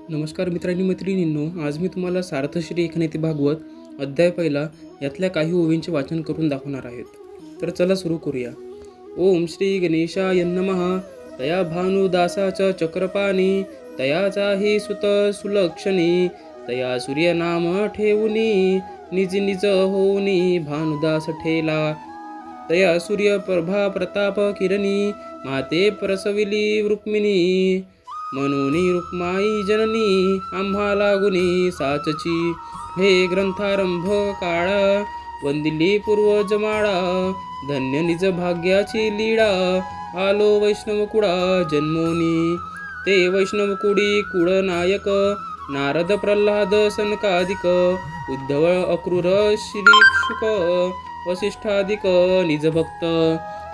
नमस्कार मित्रांनी मैत्रिणींनो, आज मी तुम्हाला सार्थश्री एकनेती भागवत अध्याय पहिला यातल्या काही ओवींचे वाचन करून दाखवणार आहेत. तर चला सुरू करूया. ओम श्री गणेशाय नमः. तया भानुदासाचा चक्रपाणी, तयाचा हे सुत सुलक्षणी, तया सूर्यनाम ठेवुनी, निज निज होऊनी भानुदास ठेला. तया सूर्यप्रभा प्रताप किरणी, माते प्रसविली रुक्मिणी, मनोनी रुक्माई जननी, आम्हाला गुणी साचची. हे ग्रंथारंभ काळा, वंदिली पूर्वज माळा, धन्य निज भाग्याची लीळा, आलो वैष्णव कुळा जन्मोनी. ते वैष्णव कुडी कुळनायक, नारद प्रल्हाद सनकादिक, उद्धव अक्रूर श्रीशुक, वसिष्ठादिक निज भक्त.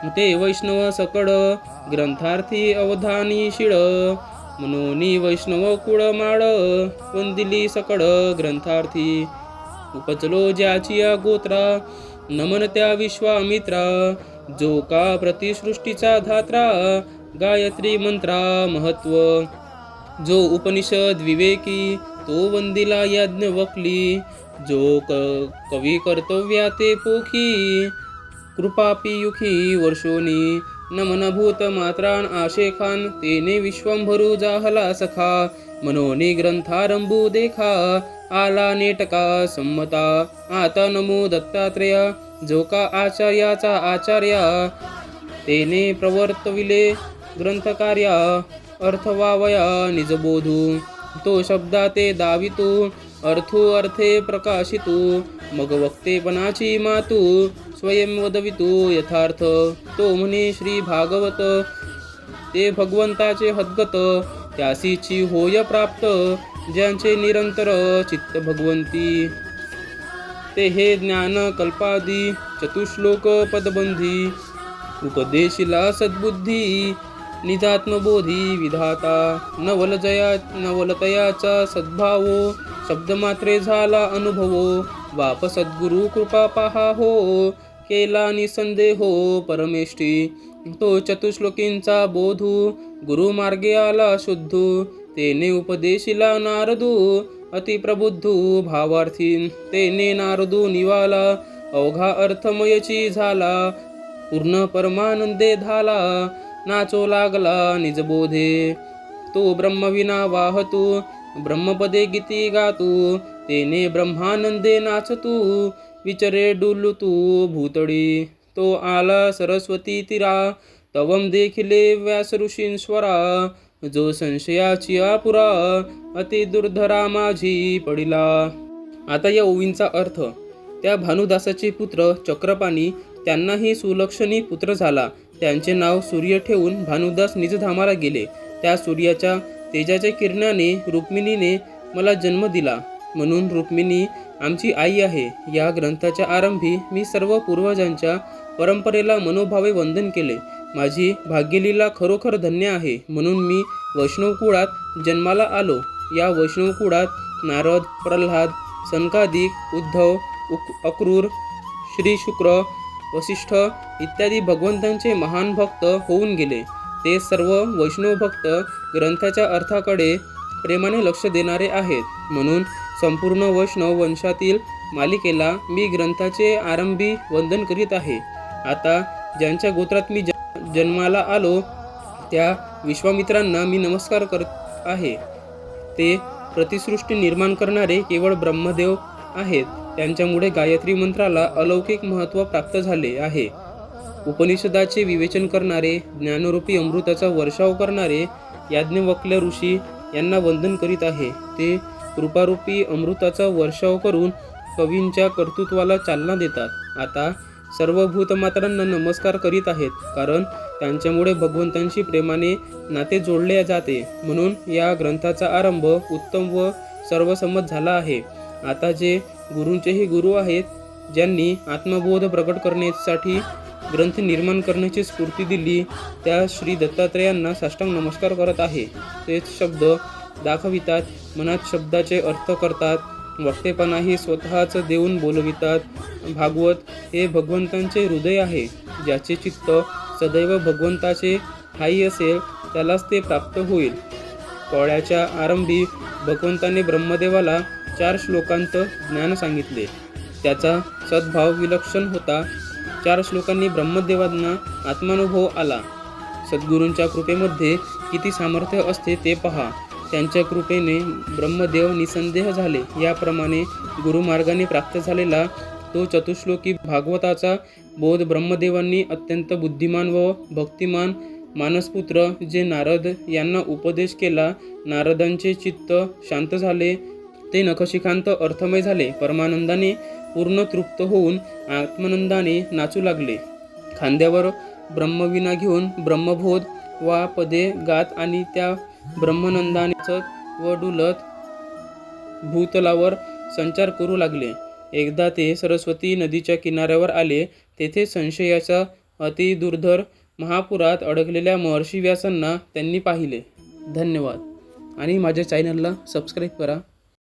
ते वैष्णव सकळ, ग्रंथार्थी अवधानी शिळ, मनोनी वैष्णव कुळ माळ, वंदिली सकळ ग्रंथार्थी. उपचलो ज्याची या गोत्रा, नमन त्या विश्वामित्रा, जो का प्रतिसृष्टीचा धात्रा, गायत्री मंत्रा महत्व. जो उपनिषद विवेकी, तो वंदिला याज्ञवल्की, जो कवी कर्तव्या ते पोखी, कृपापियुखी वर्षोनी. नमन भूत मात्रान आशेखान, तेने विश्वंभरू जाहला सखा, मनोनी ग्रंथारंभू देखा, आला नेटका संमता. आता नमो दत्तात्रेया, जो का आचार्याचा आचार्या, तेने प्रवर्तविले ग्रंथकार्या, अर्थवावया निजबोधू. तो शब्दाते दावितू, अर्थू अर्थे प्रकाशितू, मग वक्तेपणाची मातू, स्वयं वदवितू यथार्थ. तो म्हणे श्री भागवत, ते भगवंताचे हद्गत, त्यासीची होय प्राप्त, ज्यांचे निरंतर चित्त भगवंती. ते हे ज्ञान कल्पादी, चतुश्लोक पदबंधी, उपदेशिला सद्बुद्धी, निजात्मबोधी विधाता. नवलतयाचा सद्भावो, शब्दमात्रे झाला अनुभवो, बाप सद्गुरु कृपा पहा हो, केला निसंदेहो परमेष्ठी. तो चतुश्लोकींचा बोधू, गुरुमार्गे आला शुद्धू, तेने उपदेशिला नारदू, अतिप्रबुद्धू भावार्थी. तेने नारदू निवाला, अवघा अर्थमयची झाला, पूर्ण परमानंदे झाला, नाचो लागला निजबोधे. तो ब्रह्मविना वाहतू, ब्रह्मपदे गीती गातू, तेने ब्रह्मानंदे नाचतू, विचरे डुलतू भूतळी. तो आला सरस्वती तीरा, तवम देखिले व्यास ऋषींश्वरा, जो संशयाची आपुरा, अति दुर्धरा माझी पडिला. आता या ओवींचा अर्थ. त्या भानुदासाचे पुत्र चक्रपाणी, त्यांनाही सुलक्षणी पुत्र झाला. त्यांचे नाव सूर्य ठेवून भानुदास निजधामाला गेले. त्या सूर्याच्या तेजाच्या किरणाने रुक्मिणीने मला जन्म दिला, म्हणून रुक्मिणी आमची आई आहे. या ग्रंथाच्या आरंभी मी सर्व पूर्वजांच्या परंपरेला मनोभावे वंदन केले. माझी भाग्यलीला खरोखर धन्य आहे, म्हणून मी वैष्णव कुळात जन्माला आलो. या वैष्णव कुळात नारद, प्रल्हाद, सनकादिक, उद्धव, अक्रूर, श्रीशुक्र, वसिष्ठ इत्यादी भगवंतांचे महान भक्त होऊन गेले. ते सर्व वैष्णव भक्त ग्रंथाच्या अर्थाकडे प्रेमाने लक्ष देणारे आहेत, म्हणून संपूर्ण वैष्णव वंशातील मालिकेला मी ग्रंथाचे आरंभी वंदन करीत आहे. आता ज्यांच्या गोत्रात मी जन्माला आलो, त्या विश्वामित्रांना मी नमस्कार करत आहे. ते प्रतिसृष्टी निर्माण करणारे केवळ ब्रह्मदेव आहेत. त्यांच्यामुळे गायत्री मंत्राला अलौकिक महत्त्व प्राप्त झाले आहे. उपनिषदाचे विवेचन करणारे, ज्ञानरूपी अमृताचा वर्षाव करणारे याज्ञवल्क्य ऋषी यांना वंदन करीत आहे. ते कृपारूपी अमृताचा वर्षाव करून कवींच्या कर्तृत्वाला चालना देतात. आता सर्व भूतमात्रांना नमस्कार करीत आहेत, कारण त्यांच्यामुळे भगवंतांशी प्रेमाने नाते जोडले जाते. म्हणून या ग्रंथाचा आरंभ उत्तम व सर्वसंमत झाला आहे. आता जे गुरूंचेही गुरु आहेत, ज्यांनी आत्मबोध प्रकट करण्यासाठी ग्रंथ निर्माण करण्याची स्फूर्ती दिली, त्या श्री दत्तात्रेयांना साष्टांग नमस्कार करत आहे. तेच शब्द दाखवितात, मनात शब्दाचे अर्थ करतात, वक्तेपणाही स्वतःच देऊन बोलवितात. भागवत हे भगवंतांचे हृदय आहे. ज्याचे चित्त सदैव भगवंताचे ठायी असेल, त्यालाच ते प्राप्त होईल. पोळ्याच्या आरंभी भगवंताने ब्रह्मदेवाला 4 श्लोकांत ज्ञान सांगितले. त्याचा सद्भाव विलक्षण होता. 4 श्लोकांनी ब्रह्मदेवांना आत्मानुभव आला. सद्गुरूंच्या कृपेमध्ये किती सामर्थ्य असते ते पहा. त्यांच्या कृपेने ब्रह्मदेव निसंदेह झाले. याप्रमाणे गुरुमार्गाने प्राप्त झालेला तो चतुश्लोकी भागवताचा बोध ब्रह्मदेवांनी अत्यंत बुद्धिमान व भक्तिमान मानसपुत्र जे नारद यांना उपदेश केला. नारदांचे चित्त शांत झाले. ते नखशिखांत अर्थमय झाले. परमानंदाने पूर्ण तृप्त होऊन आत्मानंदाने नाचू लागले. खांद्यावर ब्रह्मवीणा घेऊन ब्रह्मबोध वा पदे गात आणि त्या ब्रह्मानंदाने चत व डुलत भूतलावर संचार करू लागले. एकदा ते सरस्वती नदीच्या किनाऱ्यावर आले. तेथे संशयाचा अतिदुर्धर महापुरात अडकलेल्या महर्षी व्यासांना त्यांनी पाहिले. धन्यवाद आणि माझ्या चॅनलला सबस्क्राईब करा.